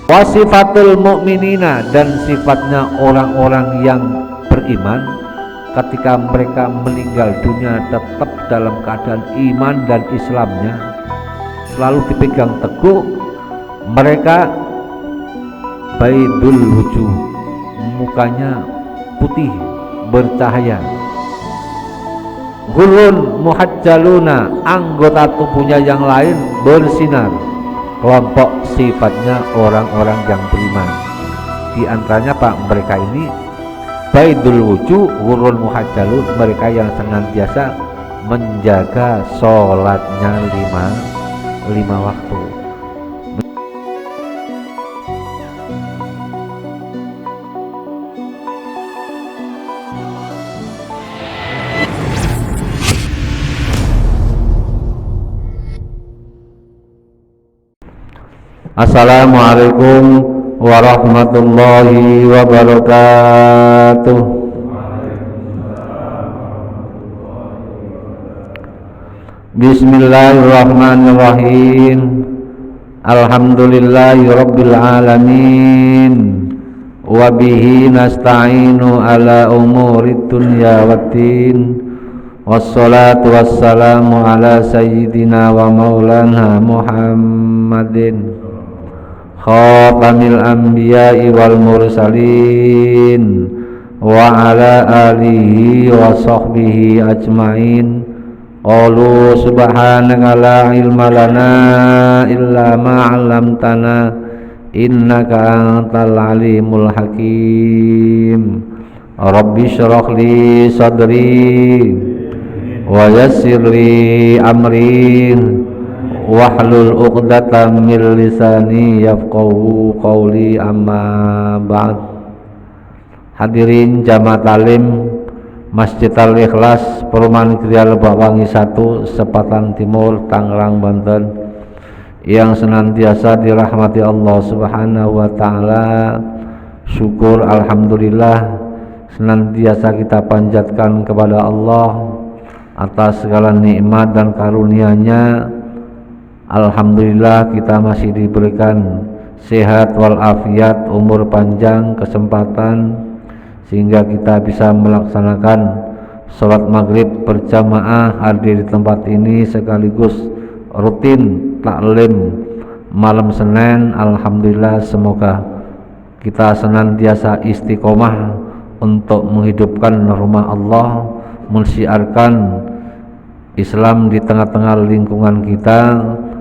Wasifatul mu'minina, dan sifatnya orang-orang yang beriman ketika mereka meninggal dunia tetap dalam keadaan iman dan Islamnya selalu dipegang teguh. Mereka baidul wujuh, mukanya putih bercahaya. Ghurrun muhajjaluna, anggota tubuhnya yang lain bersinar. Kelompok sifatnya orang-orang yang beriman, di antaranya Pak, mereka ini baidul wujuh, ghurrun muhajjalun, mereka yang senantiasa menjaga sholatnya lima waktu. Assalamualaikum warahmatullahi wabarakatuh. Bismillahirrahmanirrahim. Alhamdulillahi rabbil alamin. Wabihi nasta'inu ala umurid dunya waddin. Wassalatu wassalamu ala sayyidina wa maulana Muhammadin khatamil anbiya'i wal mursalin wa ala alihi wa sahbihi ajma'in. Qalu subhanaka la ilma lana illa ma 'allamtana innaka antal alimul hakim. Rabbi shrah li sadri wa yassir li amri wahlul 'uqdatam min lisani yafqahu qawli, amma ba'd. Hadirin jamaah talim Masjid Al-Ikhlas, Perumahan Kriya Lebakwangi 1, Sepatan Timur, Tangerang, Banten, yang senantiasa dirahmati Allah Subhanahu wa taala. Syukur alhamdulillah senantiasa kita panjatkan kepada Allah atas segala nikmat dan karunia-Nya. Alhamdulillah kita masih diberikan sehat walafiat, umur panjang, kesempatan, sehingga kita bisa melaksanakan sholat maghrib berjamaah hadir di tempat ini, sekaligus rutin taklim malam Senin. Alhamdulillah, semoga kita senantiasa istiqomah untuk menghidupkan norma Allah, mensiarkan Islam di tengah-tengah lingkungan kita.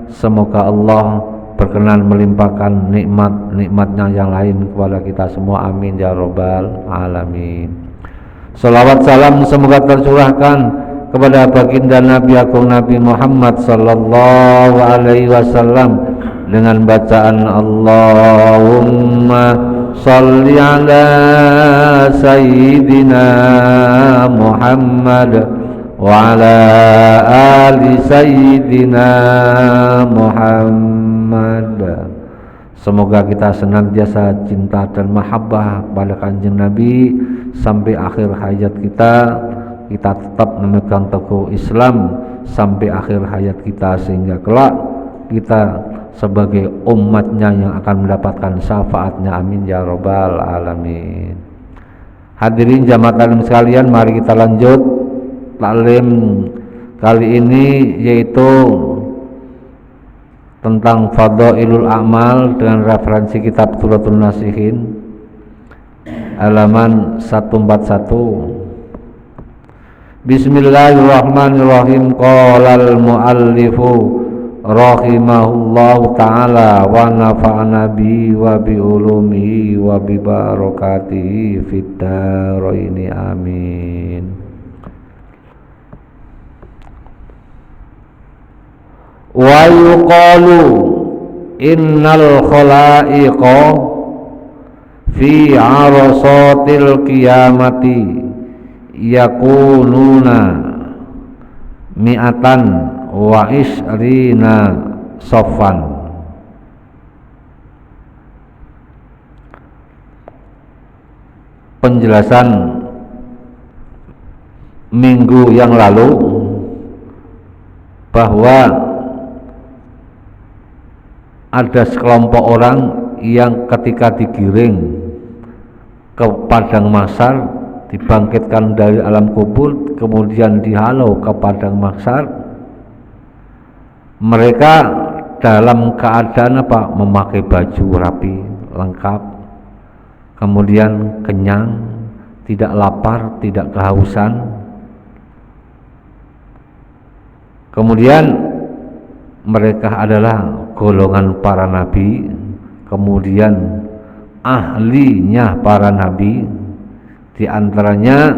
Semoga Allah berkenan melimpahkan nikmat-nikmatnya yang lain kepada kita semua, amin ya rabbal alamin. Salawat salam semoga tercurahkan kepada baginda Nabi Agung Nabi Muhammad sallallahu alaihi wasallam dengan bacaan Allahumma shalli ala sayyidina Muhammad wa ala ali sayyidina Muhammad. Semoga kita senantiasa cinta dan mahabbah kepada Kanjeng Nabi sampai akhir hayat kita. Kita tetap memegang teguh Islam sampai akhir hayat kita, sehingga kelak kita sebagai umatnya yang akan mendapatkan syafaatnya, amin ya rabbal alamin. Hadirin jamaah taklim sekalian, mari kita lanjut taklim kali ini, yaitu tentang Fadhailul A'mal dengan referensi kitab Thulathun Nasihin halaman 141. Bismillahirrahmanirrahim. Qalal muallifu rahimahullahu ta'ala wa nafa'ana bi wa bi ulumihi wa bi barakatihi fid dharaini, amin. Wa yuqalu innal khalaiqa fi arasatil qiyamati yakununa mi'atan wa isrina sofan. Penjelasan minggu yang lalu bahwa ada sekelompok orang yang ketika digiring ke padang mahsyar, dibangkitkan dari alam kubur, kemudian dihalau ke padang mahsyar, mereka dalam keadaan apa? Memakai baju rapi, lengkap, kemudian kenyang, tidak lapar, tidak kehausan. Kemudian mereka adalah golongan para nabi, kemudian ahlinya para nabi, di antaranya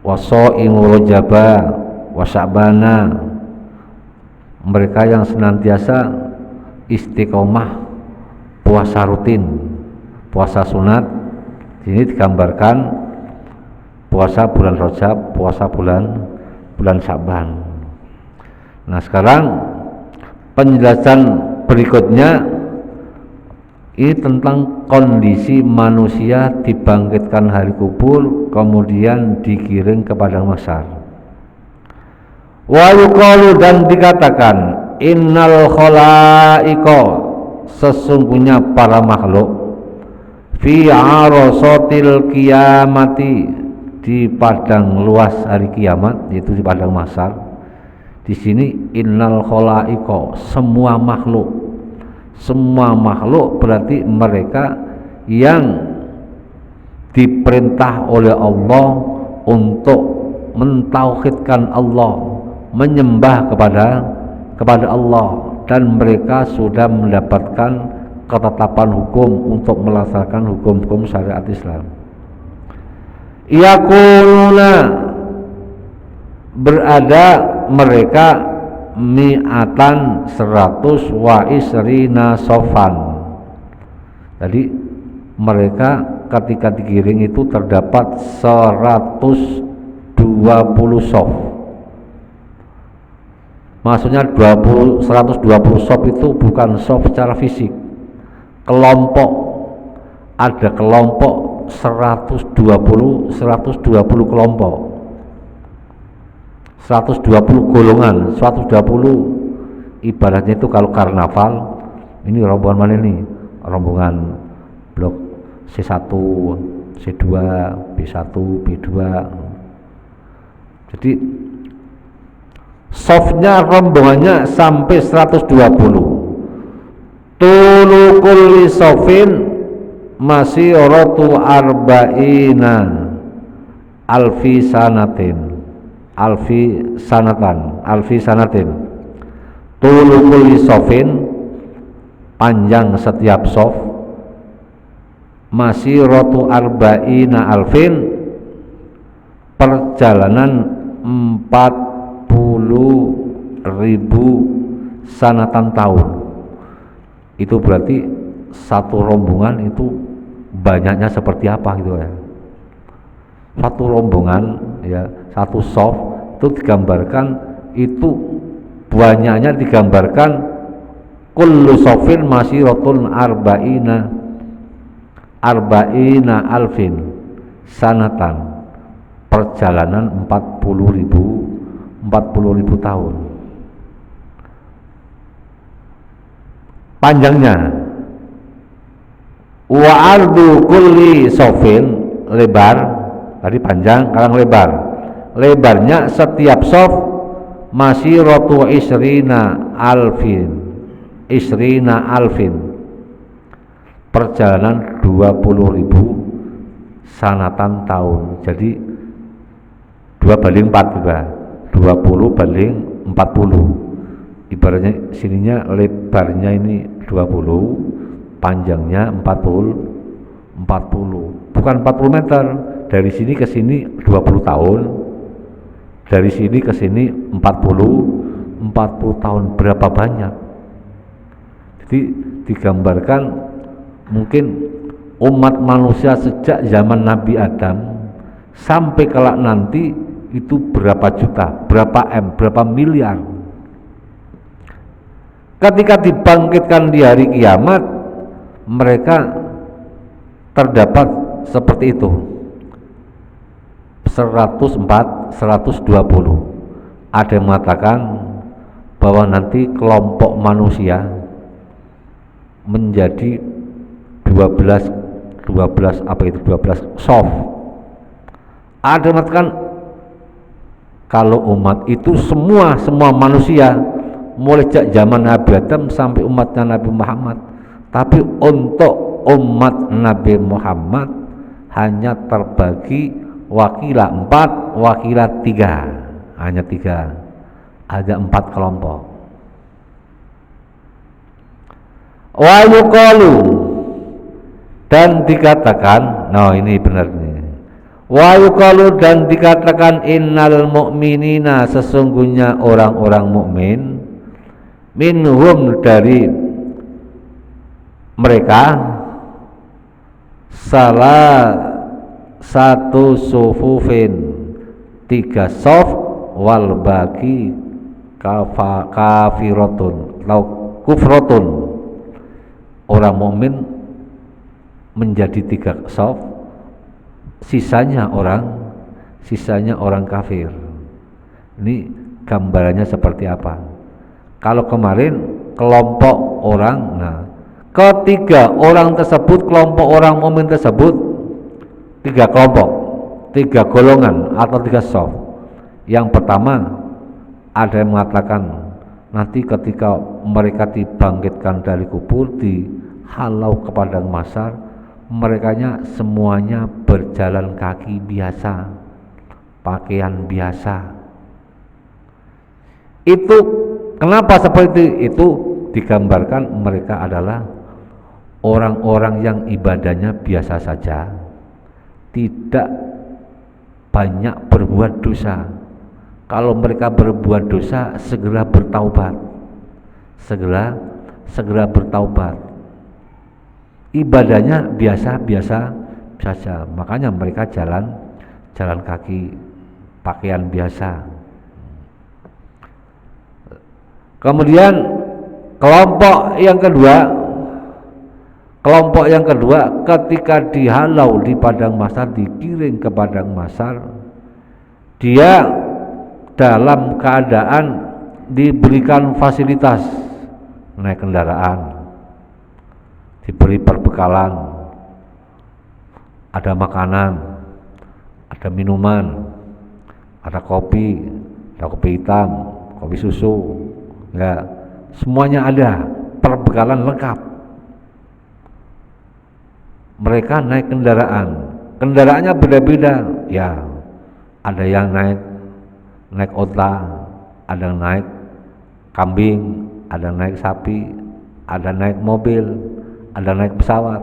wasaimu rajaba wa sya'bana, mereka yang senantiasa istiqomah puasa rutin, puasa sunat. Ini digambarkan puasa bulan Rajab, puasa bulan Sya'ban. Nah, sekarang penjelasan berikutnya ini tentang kondisi manusia dibangkitkan hari kubur, kemudian digiring ke padang mahsyar. Wa yuqalu, dan dikatakan, innal khalaiqa, sesungguhnya para makhluk, fi arasatil qiyamati, di padang luas hari kiamat, yaitu di padang mahsyar. Di sini innal khalaiqa, semua makhluk berarti mereka yang diperintah oleh Allah untuk mentauhidkan Allah, menyembah kepada Allah, dan mereka sudah mendapatkan ketetapan hukum untuk melaksanakan hukum-hukum syariat Islam. Yaquluna, berada mereka mi'atan 100 wa isrina sofan. Jadi mereka ketika digiring itu terdapat 120 sof. Maksudnya 120 sof itu bukan sof secara fisik, kelompok. Ada kelompok 120 kelompok, 120 golongan, 120 ibaratnya itu kalau karnaval. Ini rombongan mana ini? Rombongan blok C1, C2, B1, B2. Jadi softnya, rombongannya sampai 120. Tulu kulli sofin masiratu arba'ina alfi sanatin. Tulu kulli sofin, panjang setiap sof, masiratu arba'ina alfin, perjalanan 40.000 sanatan tahun. Itu berarti satu rombongan itu banyaknya seperti apa gitu ya. Satu rombongan ya, satu sof itu digambarkan, itu banyaknya digambarkan kullu sofin masyiratun arba'ina alfin sanatan, perjalanan 40.000 tahun panjangnya. Wa ardu kulli sofin, lebar, tadi panjang, sekarang lebarnya setiap sof masiratu isrina alfin, perjalanan 20.000 sanatan tahun. Jadi 2/4 juga, 20 banding 40. Ibaratnya sininya lebarnya ini 20, panjangnya 40, bukan 40 meter. Dari sini ke sini 20 tahun, dari sini ke sini 40 tahun. Berapa banyak? Jadi digambarkan mungkin umat manusia sejak zaman Nabi Adam sampai kelak nanti itu berapa juta, berapa M, berapa miliar. Ketika dibangkitkan di hari kiamat, mereka terdapat seperti itu, 104, 120. Ada yang mengatakan bahwa nanti kelompok manusia menjadi 12 apa itu 12 sof. Ada mengatakan kalau umat itu semua manusia mulai sejak zaman Nabi Adam sampai umatnya Nabi Muhammad, tapi untuk umat Nabi Muhammad hanya terbagi wakilah 4, wakilah 3, hanya 3, ada 4 kelompok. Wa yuqalu, dan dikatakan, nah ini benar nih. Wa yuqalu, dan dikatakan innal mu'minina, sesungguhnya orang-orang mukmin, minhum, dari mereka, salah satu sufufin, 3 sof, wal baki kafiratun atau kufratun. Orang mukmin menjadi 3 sof, sisanya orang kafir. Ini gambarannya seperti apa? Kalau kemarin kelompok orang, nah ketiga orang tersebut, kelompok orang mukmin tersebut 3 kelompok, 3 golongan atau 3 sof. Yang pertama, ada yang mengatakan nanti ketika mereka dibangkitkan dari kubur, dihalau ke padang mahsyar, merekanya semuanya berjalan kaki biasa, pakaian biasa. Itu kenapa seperti itu? Digambarkan mereka adalah orang-orang yang ibadahnya biasa saja, tidak banyak berbuat dosa. Kalau mereka berbuat dosa, segera bertaubat, segera bertaubat. Ibadahnya biasa-biasa saja, makanya mereka jalan kaki, pakaian biasa. Kemudian kelompok yang kedua, ketika dihalau di padang mahsyar, dikirim ke padang mahsyar, dia dalam keadaan diberikan fasilitas, naik kendaraan, diberi perbekalan, ada makanan, ada minuman, ada kopi hitam, kopi susu, ya, semuanya ada, perbekalan lengkap. Mereka naik kendaraannya beda-beda, ya, ada yang naik onta, ada yang naik kambing, ada yang naik sapi, ada yang naik mobil, ada yang naik pesawat.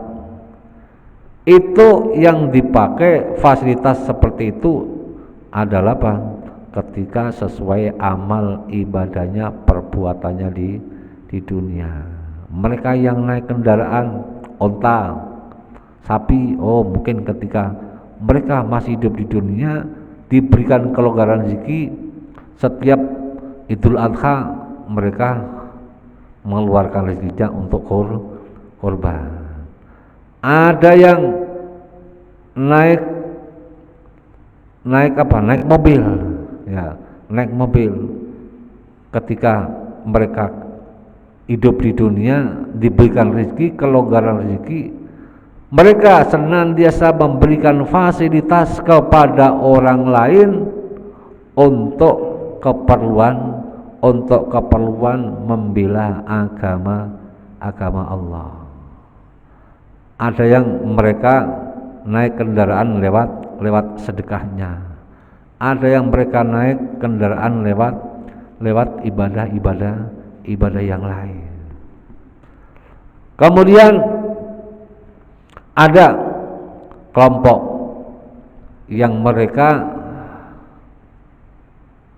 Itu yang dipakai fasilitas seperti itu adalah apa? Ketika sesuai amal ibadahnya, perbuatannya di dunia. Mereka yang naik kendaraan onta, sapi, oh mungkin ketika mereka masih hidup di dunia diberikan kelonggaran rezeki, setiap Idul Adha mereka mengeluarkan rezekinya untuk korban. Ada yang naik mobil, ya, naik mobil. Ketika mereka hidup di dunia diberikan rezeki, kelonggaran rezeki, mereka senantiasa memberikan fasilitas kepada orang lain untuk keperluan membela agama Allah. Ada yang mereka naik kendaraan lewat sedekahnya. Ada yang mereka naik kendaraan lewat ibadah yang lain. Kemudian ada kelompok yang mereka,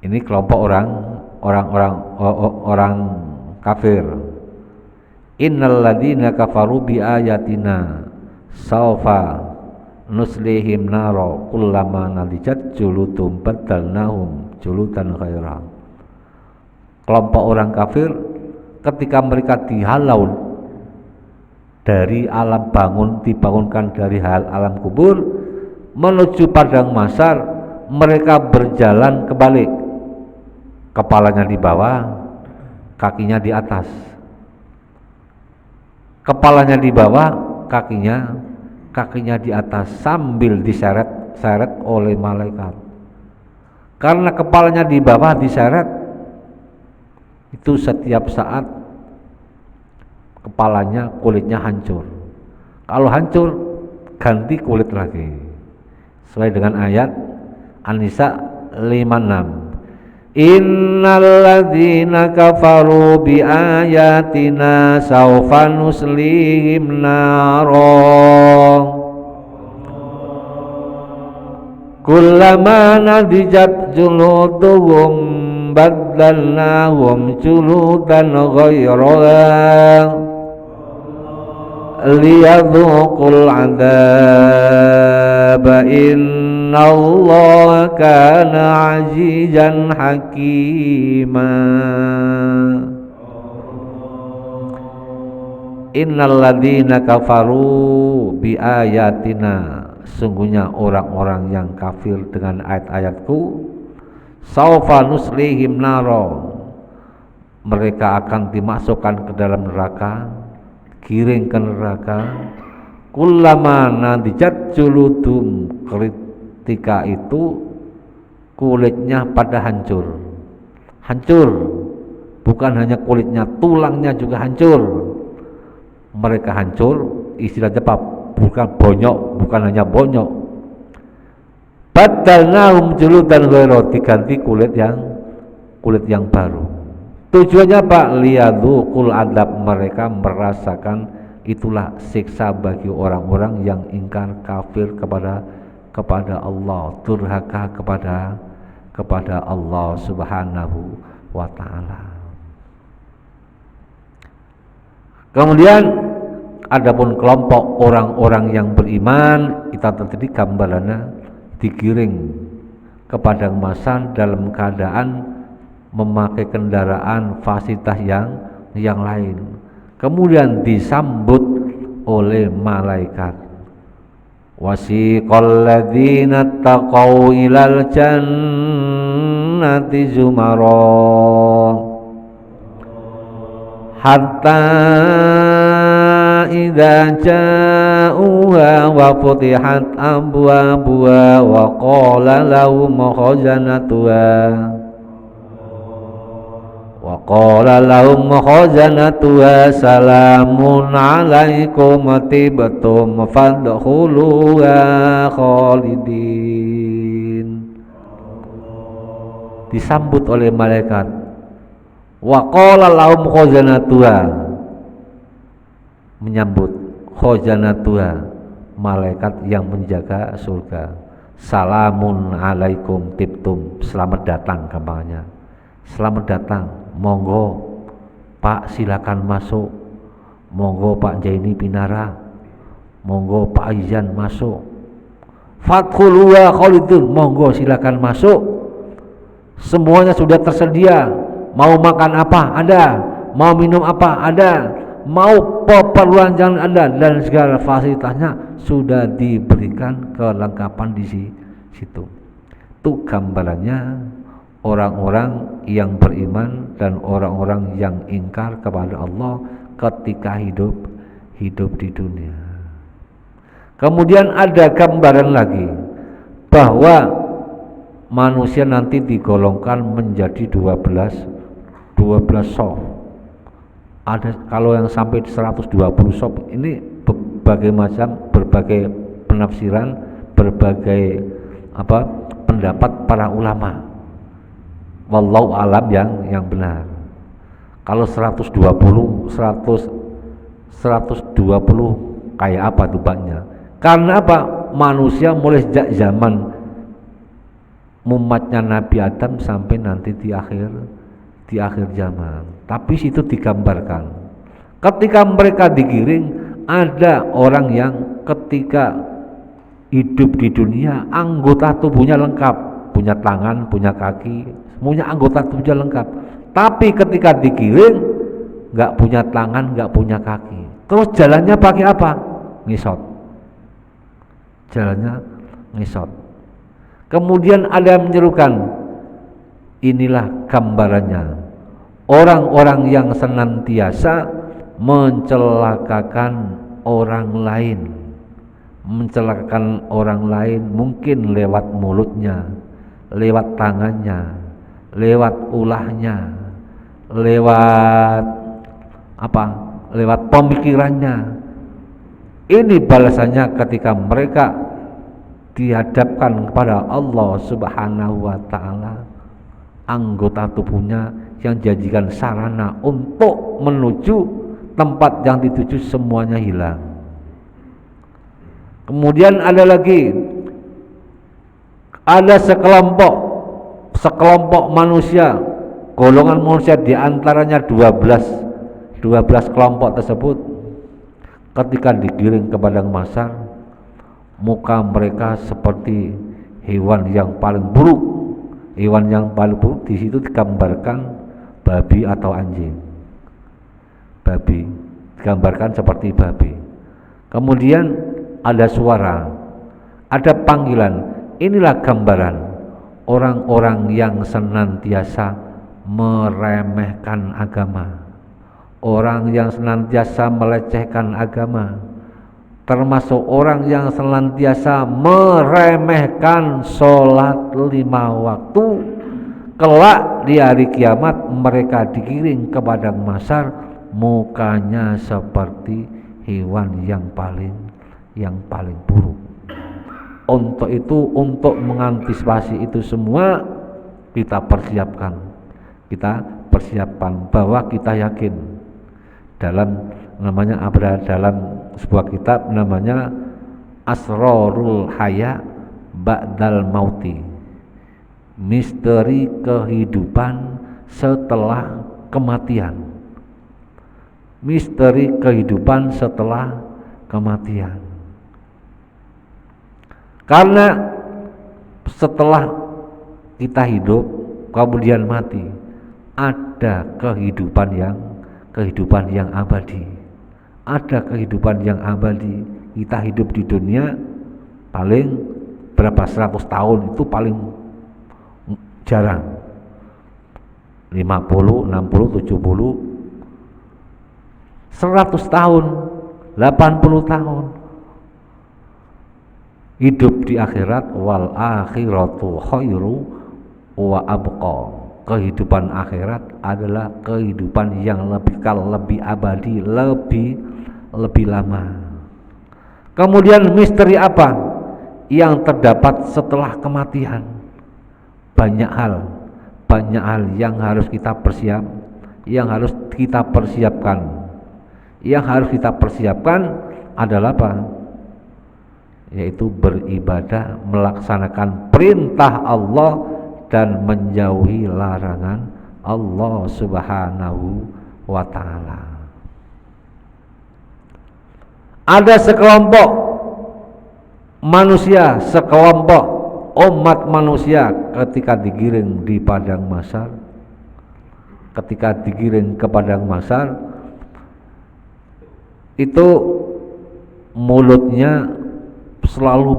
ini kelompok orang kafir. Innal ladzina kafaru bi ayatina sawfa nuslihim naro kullama nadijat julutum badalnahum julutan khaira. Kelompok orang kafir ketika mereka dihalau dari alam dibangunkan dari alam kubur menuju padang mahsyar, mereka berjalan kebalik, kepalanya di bawah, kakinya di atas. kepalanya di bawah, kakinya di atas sambil diseret-seret oleh malaikat. Karena kepalanya di bawah diseret, itu setiap saat kepalanya, kulitnya hancur. Kalau hancur, ganti kulit lagi. Sesuai dengan ayat An-Nisa 56. Innal ladzina kafaru bi ayatina sawfa nuslihim nara kullama nadijat juluduhum baddalnahum juludan ghairaha liyadhuqul adzaba innallaha kana azizan hakima. Innal ladzina kafaru bi ayatina, sungguhnya orang-orang yang kafir dengan ayat-ayatku, saufa nuslihim naro, mereka akan dimasukkan ke dalam neraka, giring ke neraka. Kullama nadijat juludum, ketika itu kulitnya pada hancur, bukan hanya kulitnya, tulangnya juga hancur. Mereka hancur, istilahnya apa? Bukan bonyok, bukan hanya bonyok. Badalnahum juludan ghaira, diganti kulit yang baru. Tujuannya apa? Liyadzuqul adzab, mereka merasakan itulah siksa bagi orang-orang yang ingkar, kafir kepada Allah, durhaka kepada Allah Subhanahu wa taala. Kemudian adapun kelompok orang-orang yang beriman, kita tadi gambarannya digiring ke padang mahsyar dalam keadaan memakai kendaraan fasilitas yang lain. Kemudian disambut oleh malaikat. Wasiqal ladzina taqaw ilal jannati zumara hatta idza ja'uha wa futihat abwabuha wa qala lahum khazanatuha salamun alaikum tibtum fadkhuluha khalidin. Disambut oleh malaikat. Wa qala lahum khazanatuha, menyambut khazanatuha, malaikat yang menjaga surga. Salamun alaikum tibtum, selamat datang gampangnya. Selamat datang, monggo Pak silakan masuk, monggo Pak Jaini Pinara, monggo Pak Aizan masuk. Fadkhuluha khalidun, monggo silakan masuk. Semuanya sudah tersedia. Mau makan apa? Ada. Mau minum apa? Ada. Mau keperluan jalan ada, dan segala fasilitasnya sudah diberikan, kelengkapan di situ. Itu gambarannya orang-orang yang beriman dan orang-orang yang ingkar kepada Allah ketika hidup di dunia. Kemudian ada gambaran lagi bahwa manusia nanti digolongkan menjadi 12 sof. Ada kalau yang sampai 120 sof ini berbagai penafsiran, berbagai pendapat para ulama. Wallahu alam yang benar. Kalau 120 kayak apa tubaknya? Karena apa? Manusia mulai sejak zaman umatnya Nabi Adam sampai nanti di akhir zaman. Tapi situ digambarkan ketika mereka digiring, ada orang yang ketika hidup di dunia anggota tubuhnya lengkap, punya tangan, punya kaki, semuanya anggota tubuhnya lengkap. Tapi ketika digiring nggak punya tangan, nggak punya kaki. Terus jalannya pakai apa? Ngisot. Jalannya ngisot. Kemudian ada yang menyerukan, inilah gambarannya orang-orang yang senantiasa mencelakakan orang lain. Mencelakakan orang lain mungkin lewat mulutnya, lewat tangannya, lewat ulahnya, lewat apa? Lewat pemikirannya. Ini balasannya ketika mereka dihadapkan kepada Allah Subhanahu wa taala, anggota tubuhnya yang dijadikan sarana untuk menuju tempat yang dituju semuanya hilang. Kemudian ada lagi, ada sekelompok manusia, golongan manusia diantaranya 12 kelompok tersebut, ketika digiring ke padang mahsyar, muka mereka seperti hewan yang paling buruk. Hewan yang paling buruk di situ digambarkan babi atau anjing. Babi digambarkan seperti babi. Kemudian ada suara, ada panggilan. Inilah gambaran orang-orang yang senantiasa meremehkan agama, orang yang senantiasa melecehkan agama, termasuk orang yang senantiasa meremehkan sholat 5 waktu. Kelak di hari kiamat mereka digiring ke padang mahsyar, mukanya seperti hewan yang paling buruk. Untuk itu, untuk mengantisipasi itu semua, kita persiapkan bahwa kita yakin dalam sebuah kitab namanya Asrarul Haya Ba'dal Mauti, misteri kehidupan setelah kematian. Misteri kehidupan setelah kematian. Karena setelah kita hidup kemudian mati, ada kehidupan yang abadi. Ada kehidupan yang abadi. Kita hidup di dunia paling berapa 100 tahun, itu paling jarang. 50, 60, 70, 100 tahun, 80 tahun. Hidup di akhirat, wal akhiratu khairu wa abqa. Kehidupan akhirat adalah kehidupan yang lebih kekal, lebih abadi, lebih lama. Kemudian misteri apa yang terdapat setelah kematian? Banyak hal yang harus kita persiapkan. Yang harus kita persiapkan adalah apa? Yaitu beribadah, melaksanakan perintah Allah dan menjauhi larangan Allah Subhanahu wa ta'ala. Ada sekelompok manusia, sekelompok umat manusia ketika digiring di padang mahsyar, ketika digiring ke padang mahsyar, itu mulutnya selalu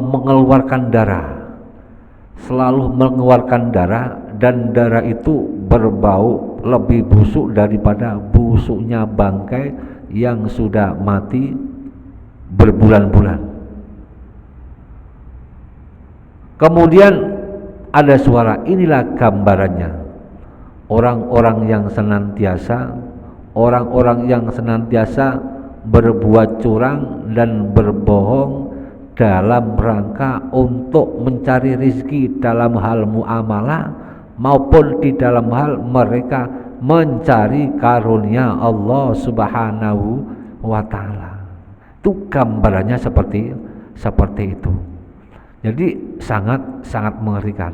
mengeluarkan darah, dan darah itu berbau lebih busuk daripada busuknya bangkai yang sudah mati berbulan-bulan. Kemudian ada suara, inilah gambarannya orang-orang yang senantiasa berbuat curang dan berbohong dalam rangka untuk mencari rezeki dalam hal muamalah maupun di dalam hal mereka mencari karunia Allah Subhanahu wa ta'ala. Itu gambarannya seperti itu. Jadi sangat mengerikan.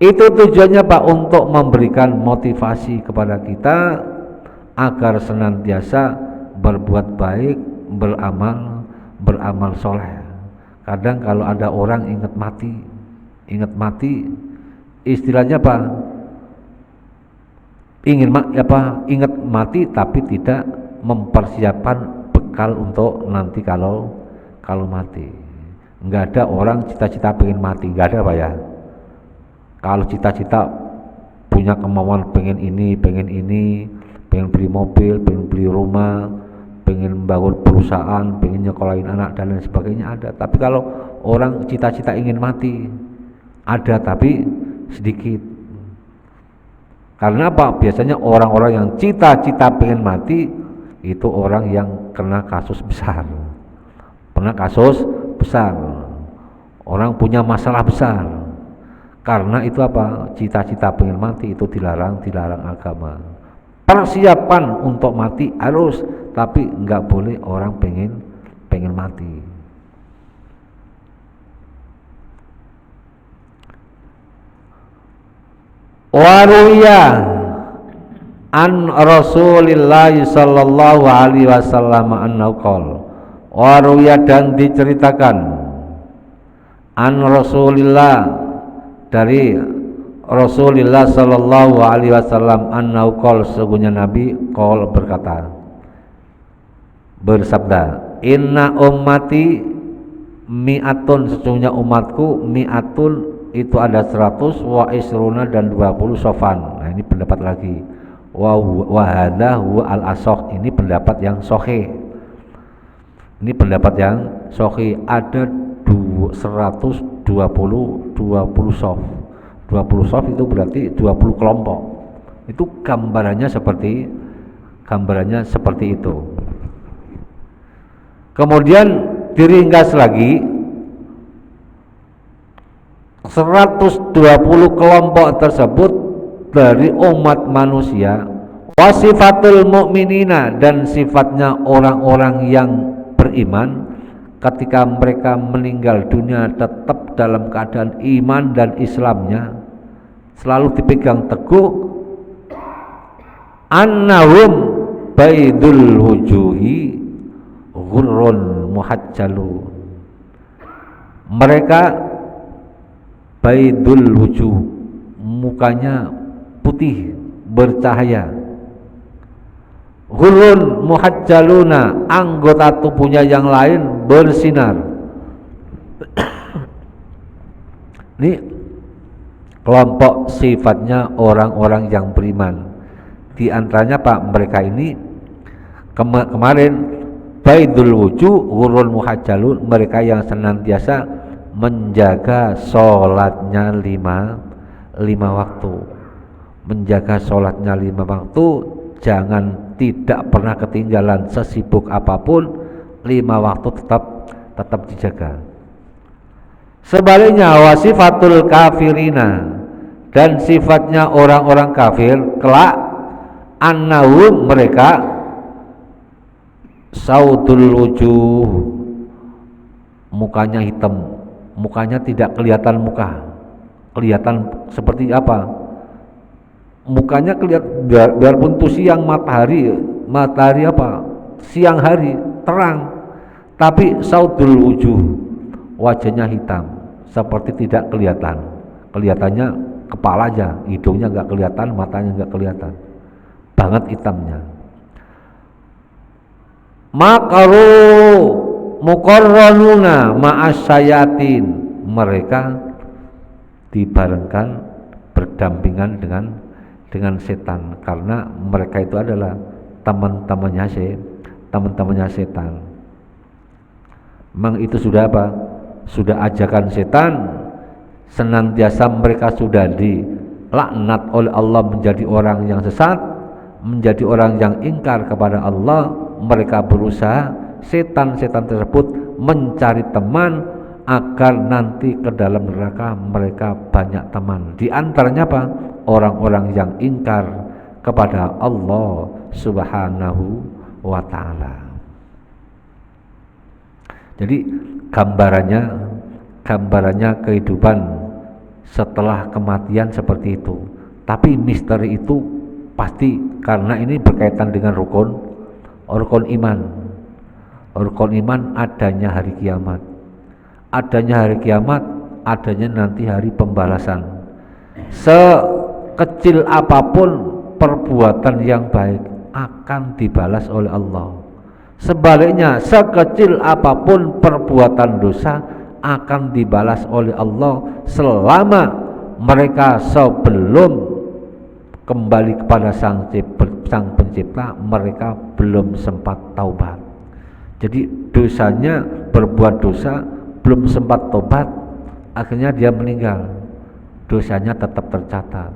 Itu tujuannya Pak, untuk memberikan motivasi kepada kita agar senantiasa berbuat baik, beramal soleh. Kadang kalau ada orang ingat mati, istilahnya apa? Ingat mati tapi tidak mempersiapkan bekal untuk nanti kalau mati. Enggak ada orang cita-cita pengen mati, enggak ada Pak ya. Kalau cita-cita punya kemauan pengen ini, pengen beli mobil, pengen beli rumah, pengen membangun perusahaan, pengen nyekolahin anak dan lain sebagainya ada. Tapi kalau orang cita-cita ingin mati ada, tapi sedikit. Karena apa? Biasanya orang-orang yang cita-cita pengen mati itu orang yang kena kasus besar, pernah kasus besar, orang punya masalah besar. Karena itu apa? Cita-cita pengen mati itu dilarang agama. Persiapan untuk mati harus, tapi nggak boleh orang pengen mati. Waruya an Rasulillah sallallahu alaihi wasallam annahu qala, waruya dan diceritakan an Rasulillah dari Rasulullah sallallahu alaihi wasallam annahu qala, sesungguhnya Nabi qala berkata, bersabda, inna ummati mi'atun, sesungguhnya umatku mi'atun itu ada 100 wa isruna dan 20 sofan. Nah ini pendapat lagi, wa hadza huwa al asah, ini pendapat yang sahih. Ini pendapat yang sahih, ada 120 sof. 20 sof itu berarti 20 kelompok. Itu gambarannya seperti itu. Kemudian diringkas lagi 120 kelompok tersebut dari umat manusia, wasifatul mu'minina, dan sifatnya orang-orang yang beriman ketika mereka meninggal dunia tetap dalam keadaan iman dan Islamnya selalu dipegang teguh, annahum baidul wujuhi ghurrun muhajjalun, mereka baidul wujuh, mukanya putih bercahaya, ghurrun muhajjaluna, anggota tubuhnya yang lain bersinar. Ini kelompok sifatnya orang-orang yang beriman. Di antaranya Pak, mereka ini kemarin baidul wujuh ghurrun muhajjalun, mereka yang senantiasa menjaga sholatnya lima waktu, menjaga sholatnya 5 waktu, jangan tidak pernah ketinggalan sesibuk apapun, 5 waktu tetap dijaga. Sebaliknya wasifatul kafirina, dan sifatnya orang-orang kafir kelak, annahum, mereka saudul wujuh, mukanya hitam, mukanya tidak kelihatan muka. Kelihatan seperti apa? Mukanya kelihatan biarpun itu siang matahari apa? Siang hari terang, tapi saudul wujuh, wajahnya hitam, seperti tidak kelihatan. Kelihatannya kepala aja, hidungnya enggak kelihatan, matanya enggak kelihatan. Banget hitamnya. Makaru muqarranuna ma'asyayatin, mereka dibarengkan berdampingan dengan setan, karena mereka itu adalah teman-temannya setan. Memang itu sudah apa? Sudah ajakan setan, senantiasa mereka sudah dilaknat oleh Allah menjadi orang yang sesat, menjadi orang yang ingkar kepada Allah. Mereka berusaha, setan-setan tersebut mencari teman agar nanti ke dalam neraka mereka banyak teman. Di antaranya apa? Orang-orang yang ingkar kepada Allah Subhanahu wa ta'ala. Jadi gambarannya kehidupan setelah kematian seperti itu. Tapi misteri itu pasti, karena ini berkaitan dengan rukun iman. Rukun iman adanya hari kiamat. Adanya hari kiamat, adanya nanti hari pembalasan. Sekecil apapun perbuatan yang baik akan dibalas oleh Allah. Sebaliknya, sekecil apapun perbuatan dosa akan dibalas oleh Allah selama mereka sebelum kembali kepada Sang Pencipta, mereka belum sempat taubat. Jadi dosanya, berbuat dosa, belum sempat taubat, akhirnya dia meninggal, dosanya tetap tercatat.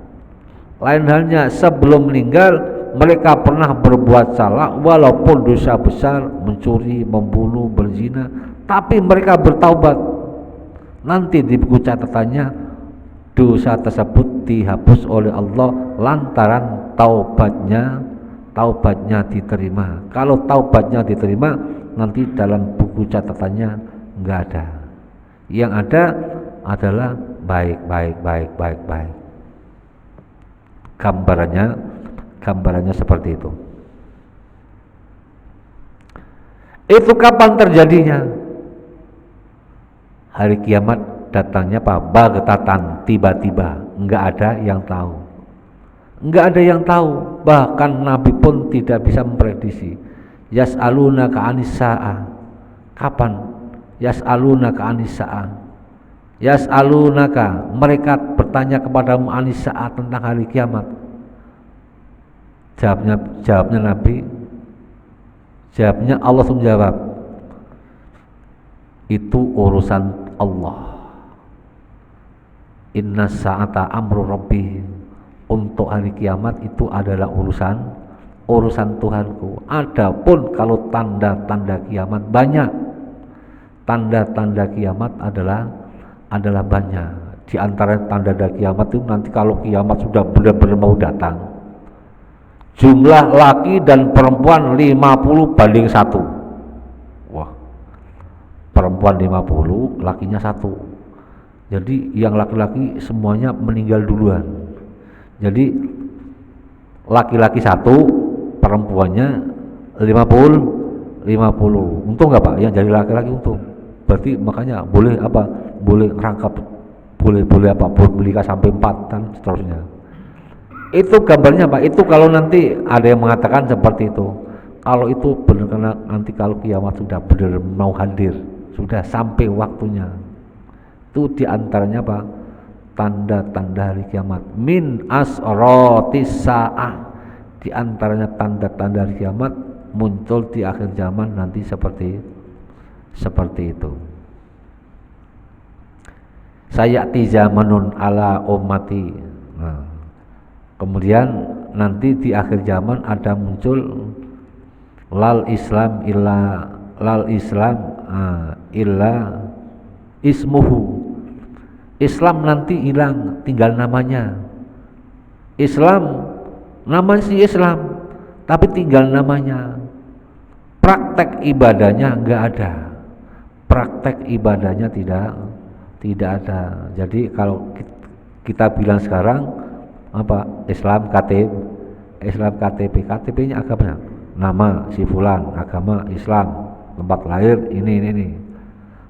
Lain halnya sebelum meninggal, mereka pernah berbuat salah walaupun dosa besar, mencuri, membunuh, berzina, tapi mereka bertaubat. Nanti di buku catatannya dosa tersebut dihapus oleh Allah lantaran taubatnya diterima. Kalau taubatnya diterima, nanti dalam buku catatannya enggak ada. Yang ada adalah baik. Gambarannya seperti itu. Itu kapan terjadinya? Hari kiamat datangnya apa? Baghtatan, tiba-tiba, enggak ada yang tahu. Enggak ada yang tahu, bahkan Nabi pun tidak bisa memprediksi. Yas'alunaka 'anis sa'ah. Kapan? Yas'alunaka 'anis sa'ah. Yas'alunaka, mereka bertanya kepadamu 'anis sa'ah, tentang hari kiamat. Jawabnya Nabi. Jawabnya Allah menjawab, itu urusan Allah. Inna sa'ata amru rabbi. Untuk hari kiamat itu adalah urusan Tuhanku. Adapun kalau tanda-tanda kiamat banyak. Tanda-tanda kiamat adalah banyak. Di antara tanda-tanda kiamat itu nanti kalau kiamat sudah benar-benar mau datang, jumlah laki dan perempuan 50:1. Wah, perempuan 50, lakinya 1. Jadi yang laki-laki semuanya meninggal duluan. Jadi laki-laki 1, perempuannya 50. Untung nggak Pak? Yang jadi laki-laki untung. Berarti makanya boleh apa? Boleh rangkap, boleh apa? Boleh menikah sampai 4 dan seterusnya. Itu gambarnya Pak. Itu kalau nanti ada yang mengatakan seperti itu. Kalau itu benar, karena nanti kalau kiamat sudah benar mau hadir, sudah sampai waktunya. Itu diantaranya Pak, tanda-tanda hari kiamat. Min asrotis sa'ah. Diantaranya tanda-tanda hari kiamat muncul di akhir zaman nanti seperti itu. Sayati zamanun ala ummati. Nah, kemudian nanti di akhir zaman ada muncul lal Islam illa ismuhu. Islam nanti hilang, tinggal namanya. Islam, nama si Islam, tapi tinggal namanya. Praktek ibadahnya enggak ada. Praktek ibadahnya tidak ada. Jadi kalau kita bilang sekarang apa? Islam KTP, KTP-nya agamanya, nama si fulan, agama Islam, tempat lahir ini.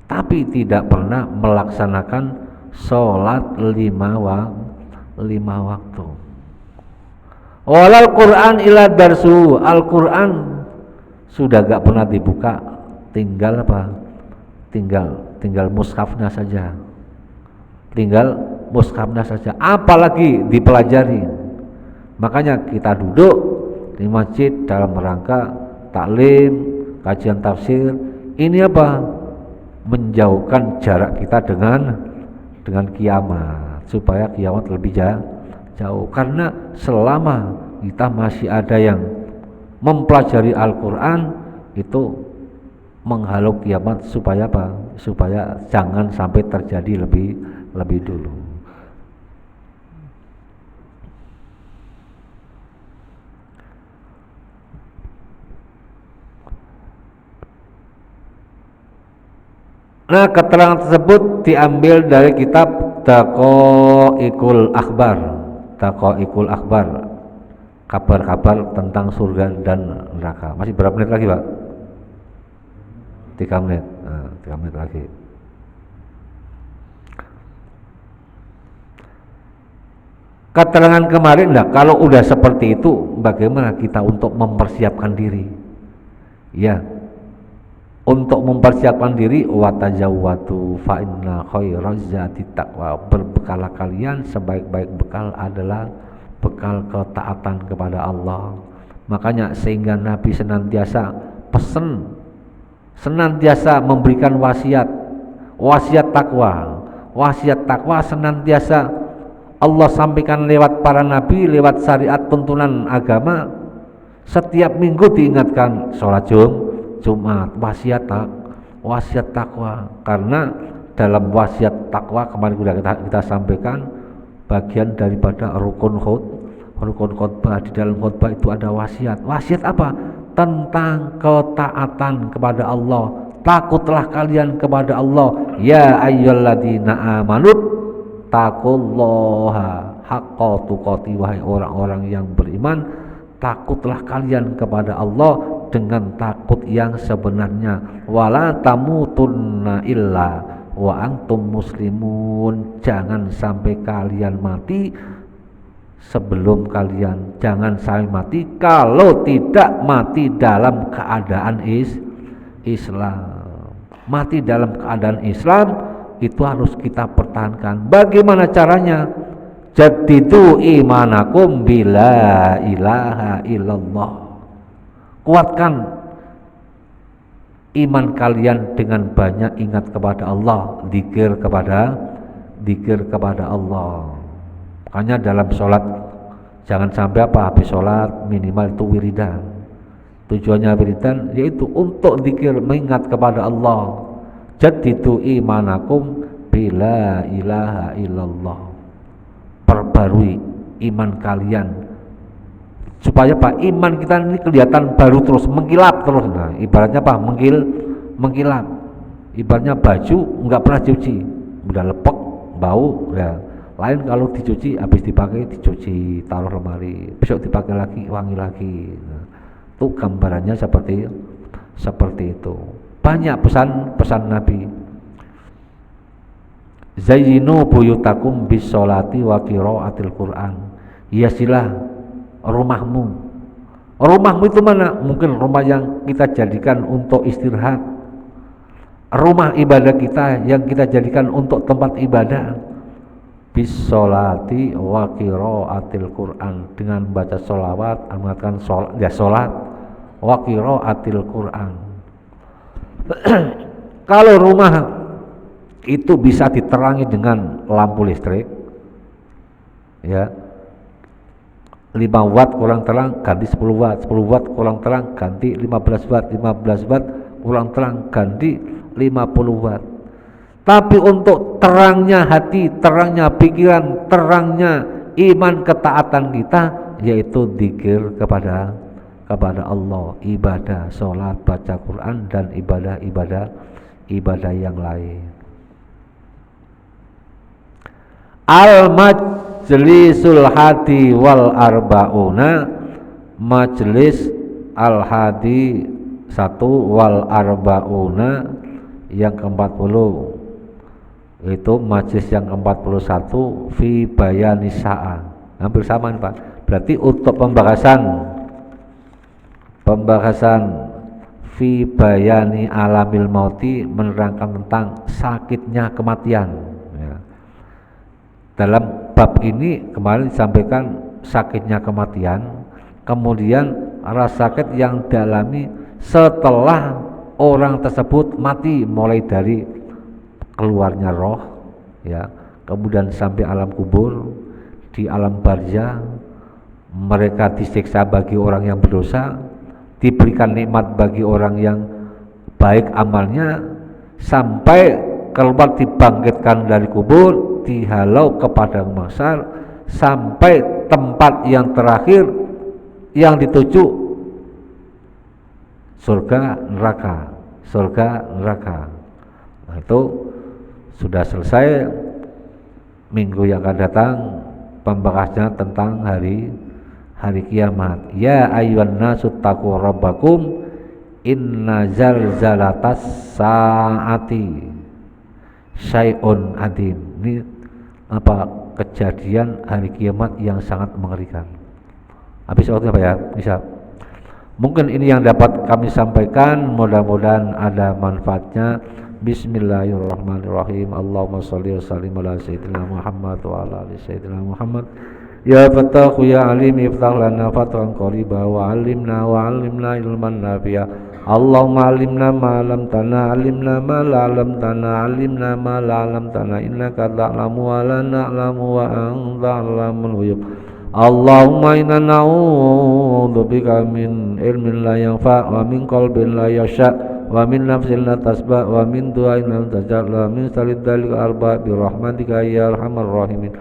Tapi tidak pernah melaksanakan sholat 5 waktu. Walal Quran ila darsu. Al-Quran sudah gak pernah dibuka, tinggal apa? Tinggal mushafnya saja. Apalagi dipelajari. Makanya kita duduk di masjid dalam rangka taklim, kajian tafsir. Ini apa? Menjauhkan jarak kita dengan kiamat, supaya kiamat lebih jauh. Karena selama kita masih ada yang mempelajari Al-Quran, itu menghalau kiamat supaya apa? Supaya jangan sampai terjadi lebih dulu. Nah, keterangan tersebut diambil dari kitab Daqaiqul Akhbar, kabar-kabar tentang surga dan neraka. Masih berapa menit lagi Pak? 3 menit. Nah, 3 menit lagi. Keterangan kemarin, kalau udah seperti itu, bagaimana kita untuk mempersiapkan diri? Ya, untuk mempersiapkan diri, watajawwatu fa inna khairaz zati taqwa. Berbekalah kalian, sebaik-baik bekal adalah bekal ketaatan kepada Allah. Makanya sehingga Nabi senantiasa pesan, senantiasa memberikan wasiat takwa senantiasa Allah sampaikan lewat para nabi, lewat syariat tuntunan agama. Setiap minggu diingatkan sholat Jumat, wasiat takwa. Karena dalam wasiat takwa kemarin sudah kita sampaikan, bagian daripada rukun khutbah. Di dalam khutbah itu ada wasiat. Wasiat apa? Tentang ketaatan kepada Allah. Takutlah kalian kepada Allah. Ya ayyuhalladzina amanu taqullaha haqqa tuqati, wahai orang-orang yang beriman, takutlah kalian kepada Allah dengan takut yang sebenarnya. Wala tamutunna illa wa antum muslimun, jangan sampai kalian mati sebelum kalian, jangan sampai mati kalau tidak mati dalam keadaan Islam. Mati dalam keadaan Islam itu harus kita pertahankan. Bagaimana caranya? Jaddidu imanakum bila ilaha illallah. Kuatkan iman kalian dengan banyak ingat kepada Allah, zikir kepada Allah. Makanya dalam sholat jangan sampai habis sholat minimal itu wiridan. Tujuannya wiridan yaitu untuk zikir, mengingat kepada Allah. Jaddidu imanakum bila ilaha illallah. Perbarui iman kalian supaya iman kita ini kelihatan baru terus, mengkilap terus. Nah, ibaratnya mengkilap. Ibaratnya baju enggak pernah dicuci, udah lepek, bau, ya. Lain kalau dicuci, habis dipakai dicuci, taruh lemari, besok dipakai lagi, wangi lagi. Nah, itu gambarannya seperti itu. Banyak pesan Nabi. Zayyinu buyutakum bis sholati wa qiraatil Qur'an. Hiasilah rumahmu. Rumahmu itu mana? Mungkin rumah yang kita jadikan untuk istirahat. Rumah ibadah kita yang kita jadikan untuk tempat ibadah. Bis sholati wa qiraatil Qur'an, dengan baca sholawat, mengatakan sholat wa qiraatil Qur'an. Kalau rumah itu bisa diterangi dengan lampu listrik, ya, 5 watt kurang terang ganti 10 watt, 10 watt kurang terang ganti 15 watt, 15 watt kurang terang ganti 50 watt. Tapi untuk terangnya hati, terangnya pikiran, terangnya iman ketaatan kita, yaitu zikir kepada Allah, ibadah, sholat, baca Quran, dan ibadah yang lain. Al-majlisul hadi wal arba'una, majlis al-hadi 1 wal arba'una yang ke-40, itu majlis yang ke-41 fi bayani sa'ah. Hampir sama nih Pak. Berarti untuk pembahasan fi bayani alamil mauti, menerangkan tentang sakitnya kematian. Dalam bab ini kemarin disampaikan sakitnya kematian, kemudian rasa sakit yang dialami setelah orang tersebut mati, mulai dari keluarnya roh, ya, kemudian sampai alam kubur, di alam barzah mereka disiksa bagi orang yang berdosa, diberikan nikmat bagi orang yang baik amalnya, sampai keluar dibangkitkan dari kubur, dihalau ke padang mahsyar, sampai tempat yang terakhir yang dituju surga neraka. Nah, itu sudah selesai. Minggu yang akan datang pembahasannya tentang hari kiamat. Ya ayyuhan nasu taqu rabbakum inna zalzalatas saati syai'un adim. Ini kejadian hari kiamat yang sangat mengerikan. Habis waktu apa ya? Bisa. Mungkin ini yang dapat kami sampaikan, mudah-mudahan ada manfaatnya. Bismillahirrahmanirrahim. Allahumma sholli wa sallim ala sayyidina Muhammad wa ala ali sayyidina Muhammad. Ya Fattah ya Alim iftah lana fathan qariba wa alimna ilman nafi'a. Allahumma alimna ma lam tana alimna ma la lam tana alimna ma la lam tana innaka ta'lamu wa la na'lamu wa anta 'allamul ghuyub. Allahumma inna na'udzubika min ilmin la yanfa' wa min qalbin la yasha' wa min nafsin la tasba' wa min du'ain lam tajab wa min salid dalika arba' bi rahmatika ya arhamar rahimin.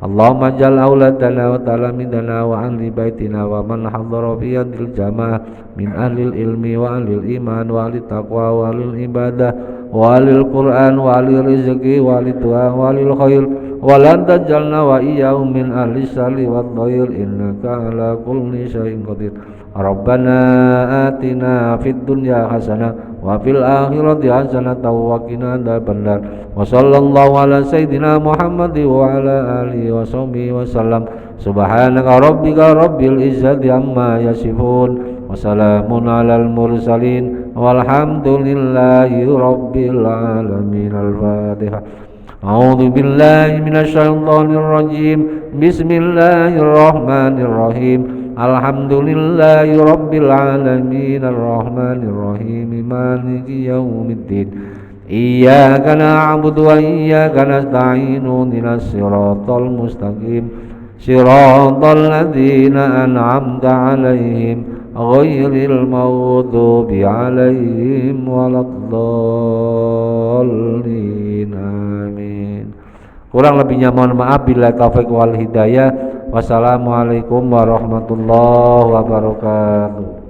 Allahumma jal auladana wa talamidana wa ahli baitina wa man hadhara fi hadil jamaah min ahlil ilmi wa ahlil iman wa ahli taqwa wa ahlil ibadah wa ahlil quran wa ahlil rizqi wa ahlil du'a wa ahlil khair wa lan tajalna wa iyyahum min ahli sali wa dhair innaka ala kulli syai'in qadir. Rabbana atina fid dunya hasanah wa fil akhirati hasanah wa qina adzabannar. Wa sallallahu ala sayyidina Muhammad wa ala alihi wa sahbihi wa sallam. Subhanaka rabbika rabbil izzati amma yasifun wa salamun alal mursalin walhamdulillahi rabbil alamin. Al-Fatihah. A'udzu billahi minasy syaithanir rajim. Bismillahirrahmanirrahim. Alhamdulillahi rabbil alamin arrahmanir rahim maliki yaumiddin. Iyyaka na'budu wa iyyaka nasta'in ihdinas siratal mustaqim siratal ladzina an'amta 'alaihim ghairil maghdubi 'alaihim waladdallin. Amin. Kurang lebihnya mohon maaf. Bila taufik wal hidayah. Wassalamualaikum warahmatullahi wabarakatuh.